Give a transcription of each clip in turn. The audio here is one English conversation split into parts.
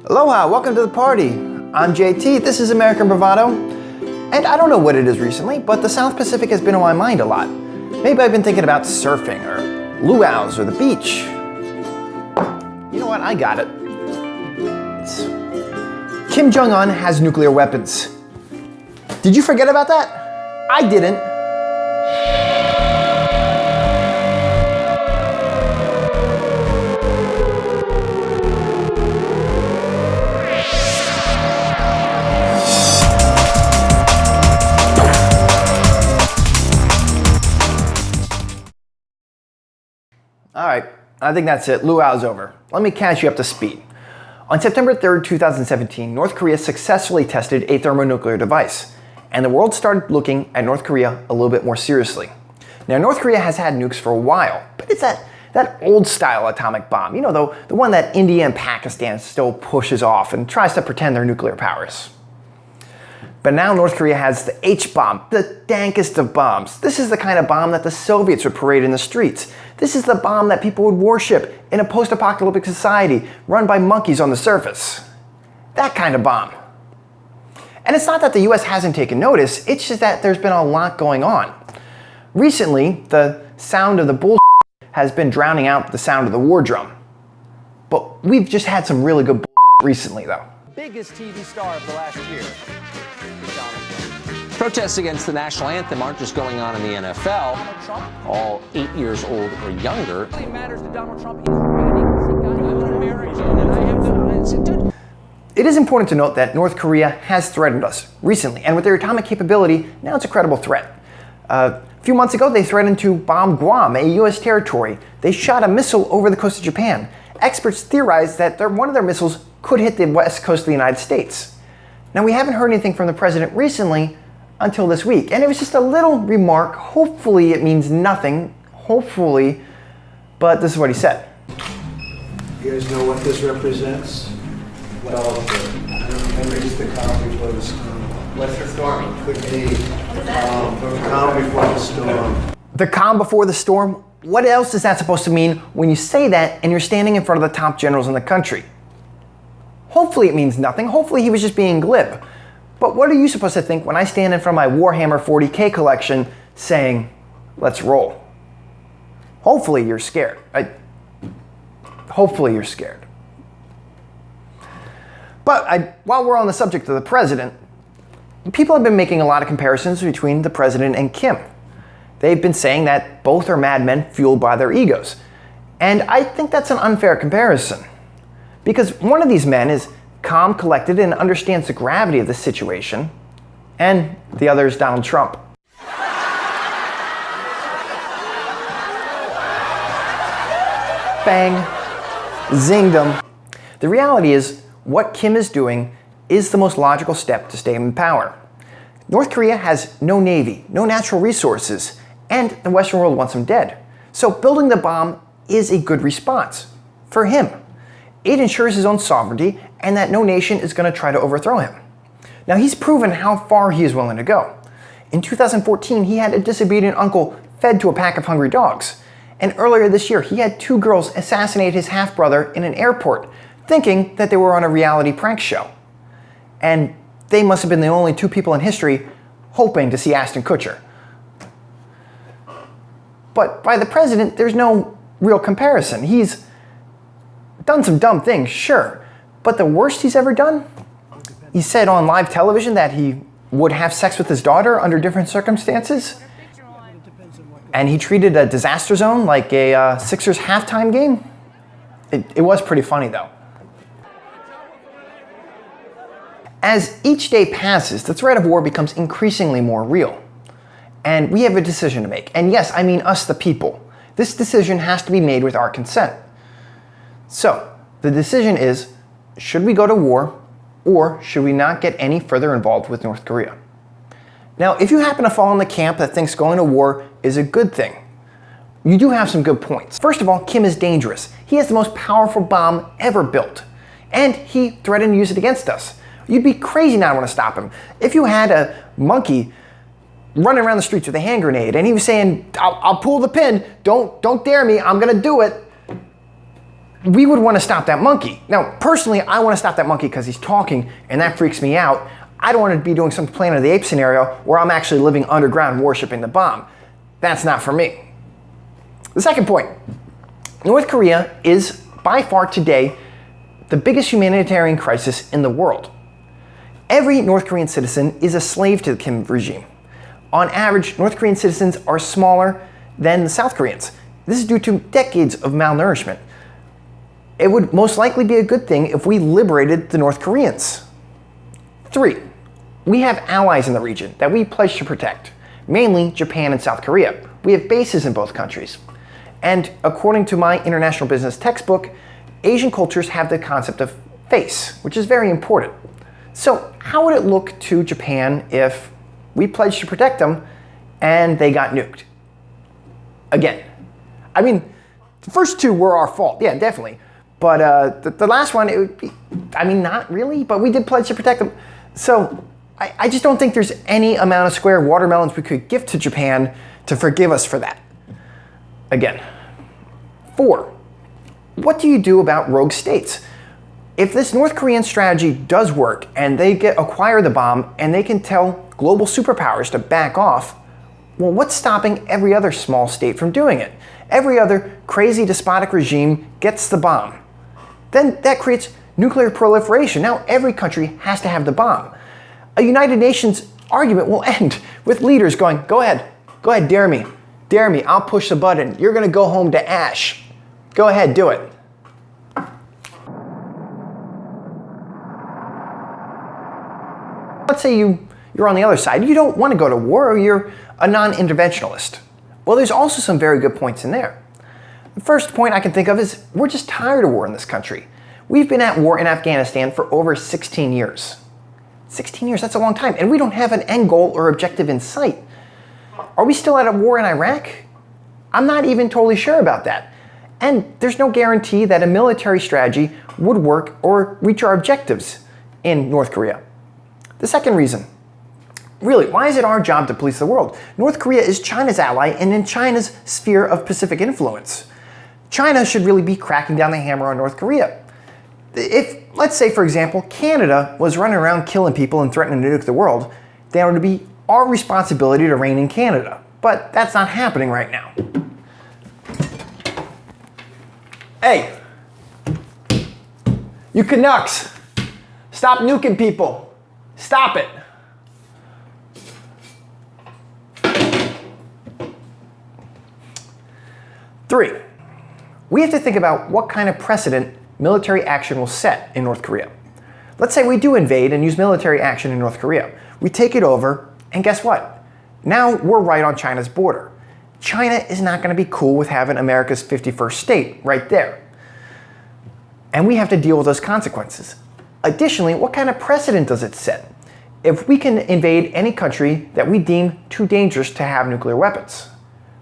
Aloha, welcome to the party. I'm JT, this is American Bravado. And I don't know what it is recently, but the South Pacific has been on my mind a lot. Maybe I've been thinking about surfing, or luau's, or the beach. You know what, I got it. Kim Jong-un has nuclear weapons. Did you forget about that? I didn't. All right, I think that's it. Luau's over. Let me catch you up to speed. On September 3rd, 2017, North Korea successfully tested a thermonuclear device, and the world started looking at North Korea a little bit more seriously. Now, North Korea has had nukes for a while, but it's that old-style atomic bomb, you know, the one that India and Pakistan still pushes off and tries to pretend they're nuclear powers. But now North Korea has the H-bomb, the dankest of bombs. This is the kind of bomb that the Soviets would parade in the streets. This is the bomb that people would worship in a post-apocalyptic society run by monkeys on the surface. That kind of bomb. And it's not that the US hasn't taken notice, it's just that there's been a lot going on. Recently, the sound of the bull has been drowning out the sound of the war drum. But we've just had some really good recently, though. Biggest TV star of the last year. Protests against the national anthem aren't just going on in the NFL. All 8 years old or younger. What really matters to Donald Trump is ratings. I'm an American and I have It is important to note that North Korea has threatened us recently, and with their atomic capability, now it's a credible threat. A few months ago, they threatened to bomb Guam, a US territory. They shot a missile over the coast of Japan. Experts theorize that one of their missiles could hit the west coast of the United States. Now, we haven't heard anything from the president recently until this week, and it was just a little remark. Hopefully it means nothing, hopefully, but this is what he said. You guys know what this represents? Well, I don't remember, it's the calm before the storm. What's the storming? The calm before the storm. The calm before the storm? What else is that supposed to mean when you say that and you're standing in front of the top generals in the country? Hopefully it means nothing. Hopefully he was just being glib. But what are you supposed to think when I stand in front of my Warhammer 40K collection saying, let's roll? Hopefully you're scared. Hopefully you're scared. But while we're on the subject of the president, people have been making a lot of comparisons between the president and Kim. They've been saying that both are madmen fueled by their egos. And I think that's an unfair comparison. Because one of these men is calm, collected, and understands the gravity of the situation, and the other is Donald Trump. Bang. Zinged him. The reality is, what Kim is doing is the most logical step to stay in power. North Korea has no navy, no natural resources, and the Western world wants him dead. So building the bomb is a good response for him. It ensures his own sovereignty and that no nation is going to try to overthrow him. Now, he's proven how far he is willing to go. In 2014, he had a disobedient uncle fed to a pack of hungry dogs. And earlier this year, he had 2 girls assassinate his half-brother in an airport, thinking that they were on a reality prank show. And they must have been the only 2 people in history hoping to see Ashton Kutcher. But by the president, there's no real comparison. He's done some dumb things, sure, but the worst he's ever done? He said on live television that he would have sex with his daughter under different circumstances, and he treated a disaster zone like a Sixers halftime game. It was pretty funny, though. As each day passes, the threat of war becomes increasingly more real, and we have a decision to make. And yes, I mean us, the people. This decision has to be made with our consent. So, the decision is, should we go to war, or should we not get any further involved with North Korea? Now, if you happen to fall in the camp that thinks going to war is a good thing, you do have some good points. First of all, Kim is dangerous. He has the most powerful bomb ever built, and he threatened to use it against us. You'd be crazy not to want to stop him. If you had a monkey running around the streets with a hand grenade, and he was saying, I'll pull the pin, don't dare me, I'm gonna do it. we would want to stop that monkey. Now, personally, I want to stop that monkey because he's talking and that freaks me out. I don't want to be doing some Planet of the Apes scenario where I'm actually living underground worshiping the bomb. That's not for me. The second point, North Korea is by far today the biggest humanitarian crisis in the world. Every North Korean citizen is a slave to the Kim regime. On average, North Korean citizens are smaller than the South Koreans. This is due to decades of malnourishment. It would most likely be a good thing if we liberated the North Koreans. 3, we have allies in the region that we pledge to protect, mainly Japan and South Korea. We have bases in both countries. And according to my international business textbook, Asian cultures have the concept of face, which is very important. So how would it look to Japan if we pledged to protect them and they got nuked? Again, I mean, the first two were our fault, yeah, definitely. But the last one, it would be, I mean, not really, but we did pledge to protect them. So I just don't think there's any amount of square watermelons we could give to Japan to forgive us for that. Again. 4, what do you do about rogue states? If this North Korean strategy does work and they acquire the bomb and they can tell global superpowers to back off, well, what's stopping every other small state from doing it? Every other crazy despotic regime gets the bomb. Then that creates nuclear proliferation. Now every country has to have the bomb. A United Nations argument will end with leaders going, go ahead, dare me, I'll push the button. You're gonna go home to ash. Go ahead, do it. Let's say you're on the other side. You don't want to go to war, or you're a non-interventionalist. Well, there's also some very good points in there. The first point I can think of is we're just tired of war in this country. We've been at war in Afghanistan for over 16 years. 16 years, that's a long time, and we don't have an end goal or objective in sight. Are we still at a war in Iraq? I'm not even totally sure about that. And there's no guarantee that a military strategy would work or reach our objectives in North Korea. The second reason, really, why is it our job to police the world? North Korea is China's ally and in China's sphere of Pacific influence. China should really be cracking down the hammer on North Korea. If, let's say, for example, Canada was running around killing people and threatening to nuke the world, then it would be our responsibility to reign in Canada. But that's not happening right now. Hey, you Canucks, stop nuking people. Stop it. Three, we have to think about what kind of precedent military action will set in North Korea. Let's say we do invade and use military action in North Korea. We take it over, and guess what? Now we're right on China's border. China is not going to be cool with having America's 51st state right there. And we have to deal with those consequences. Additionally, what kind of precedent does it set? If we can invade any country that we deem too dangerous to have nuclear weapons.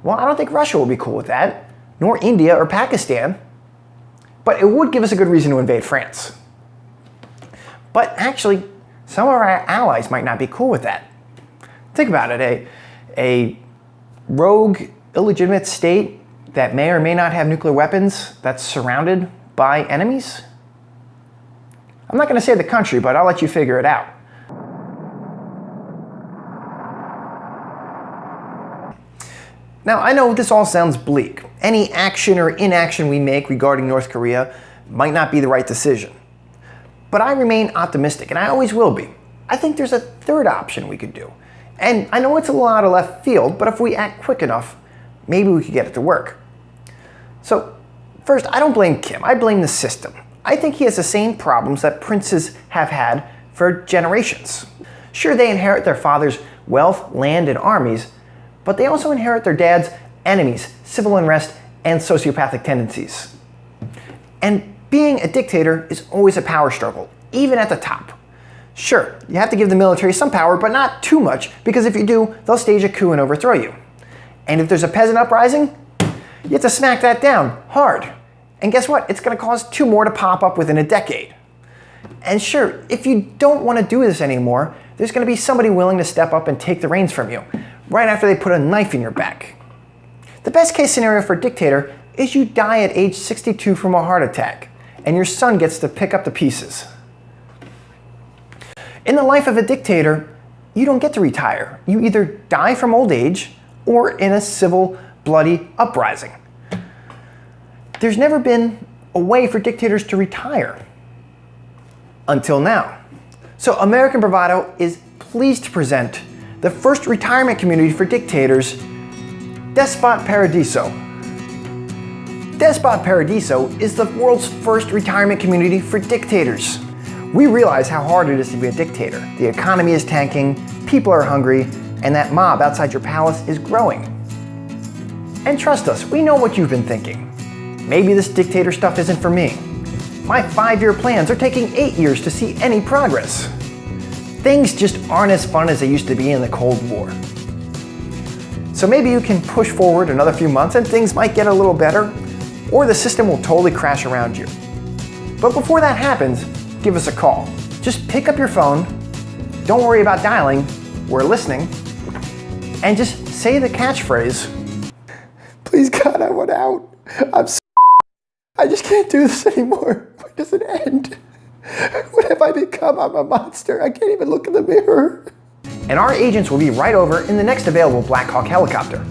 Well, I don't think Russia will be cool with that, nor India or Pakistan. But it would give us a good reason to invade France. But actually, some of our allies might not be cool with that. Think about it, a rogue, illegitimate state that may or may not have nuclear weapons that's surrounded by enemies? I'm not going to say the country, but I'll let you figure it out. Now, I know this all sounds bleak. Any action or inaction we make regarding North Korea might not be the right decision. But I remain optimistic, and I always will be. I think there's a third option we could do. And I know it's a little out of left field, but if we act quick enough, maybe we could get it to work. So, first, I don't blame Kim. I blame the system. I think he has the same problems that princes have had for generations. Sure, they inherit their father's wealth, land, and armies, but they also inherit their dad's enemies, civil unrest, and sociopathic tendencies. And being a dictator is always a power struggle, even at the top. Sure, you have to give the military some power, but not too much, because if you do, they'll stage a coup and overthrow you. And if there's a peasant uprising, you have to smack that down hard. And guess what? It's going to cause 2 more to pop up within a decade. And sure, if you don't want to do this anymore, there's going to be somebody willing to step up and take the reins from you, right after they put a knife in your back. The best case scenario for a dictator is you die at age 62 from a heart attack, and your son gets to pick up the pieces. In the life of a dictator, you don't get to retire. You either die from old age or in a civil, bloody uprising. There's never been a way for dictators to retire. Until now. So American Bravado is pleased to present the first retirement community for dictators, Despot Paradiso. Despot Paradiso is the world's first retirement community for dictators. We realize how hard it is to be a dictator. The economy is tanking, people are hungry, and that mob outside your palace is growing. And trust us, we know what you've been thinking. Maybe this dictator stuff isn't for me. My 5-year plans are taking 8 years to see any progress. Things just aren't as fun as they used to be in the Cold War. So maybe you can push forward another few months and things might get a little better, or the system will totally crash around you. But before that happens, give us a call. Just pick up your phone, don't worry about dialing, we're listening, and just say the catchphrase, "Please God, I want out. I just can't do this anymore. When does it end? What have I become? I'm a monster. I can't even look in the mirror." And our agents will be right over in the next available Black Hawk helicopter.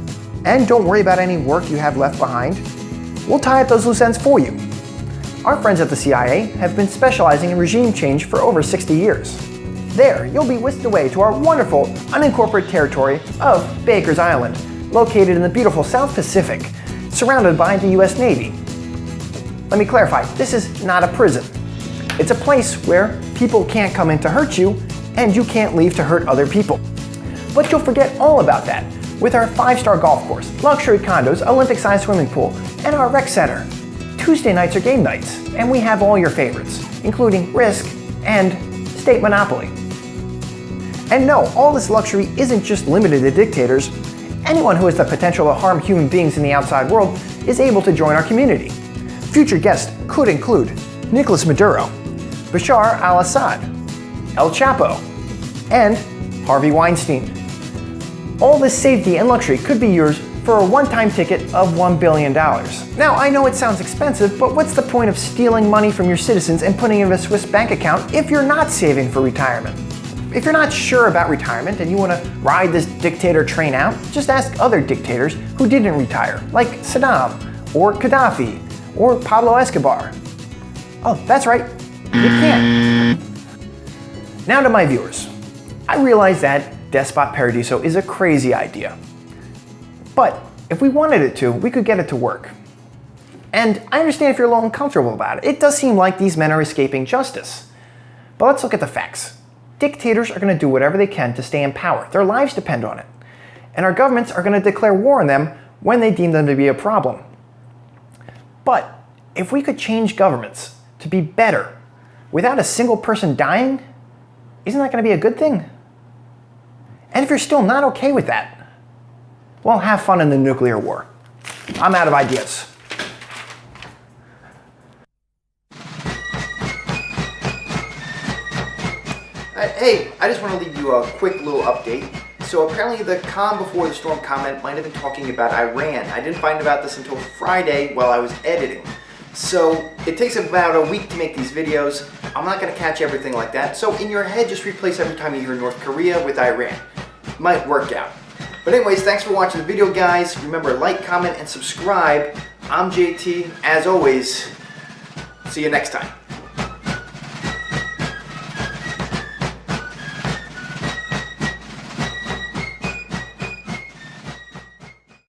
And don't worry about any work you have left behind. We'll tie up those loose ends for you. Our friends at the CIA have been specializing in regime change for over 60 years. There, you'll be whisked away to our wonderful unincorporated territory of Baker's Island, located in the beautiful South Pacific, surrounded by the US Navy. Let me clarify, this is not a prison. It's a place where people can't come in to hurt you, and you can't leave to hurt other people. But you'll forget all about that with our 5-star golf course, luxury condos, Olympic-sized swimming pool, and our rec center. Tuesday nights are game nights, and we have all your favorites, including Risk and State Monopoly. And no, all this luxury isn't just limited to dictators. Anyone who has the potential to harm human beings in the outside world is able to join our community. Future guests could include Nicolas Maduro, Bashar al-Assad, El Chapo, and Harvey Weinstein. All this safety and luxury could be yours for a one-time ticket of $1 billion. Now, I know it sounds expensive, but what's the point of stealing money from your citizens and putting it in a Swiss bank account if you're not saving for retirement? If you're not sure about retirement and you want to ride this dictator train out, just ask other dictators who didn't retire, like Saddam, or Gaddafi, or Pablo Escobar. Oh, that's right, you can't. Now to my viewers. I realize that Despot Paradiso is a crazy idea. But if we wanted it to, we could get it to work. And I understand if you're a little uncomfortable about it. It does seem like these men are escaping justice. But let's look at the facts. Dictators are going to do whatever they can to stay in power. Their lives depend on it. And our governments are going to declare war on them when they deem them to be a problem. But if we could change governments to be better without a single person dying, isn't that going to be a good thing? And if you're still not okay with that, well, have fun in the nuclear war. I'm out of ideas. Hey, I just want to leave you a quick little update. So apparently the calm before the storm comment might have been talking about Iran. I didn't find about this until Friday while I was editing. So it takes about a week to make these videos. I'm not going to catch everything like that. So in your head, just replace every time you hear North Korea with Iran. Might work out. But anyways, thanks for watching the video, guys. Remember, like, comment, and subscribe. I'm JT. As always, see you next time.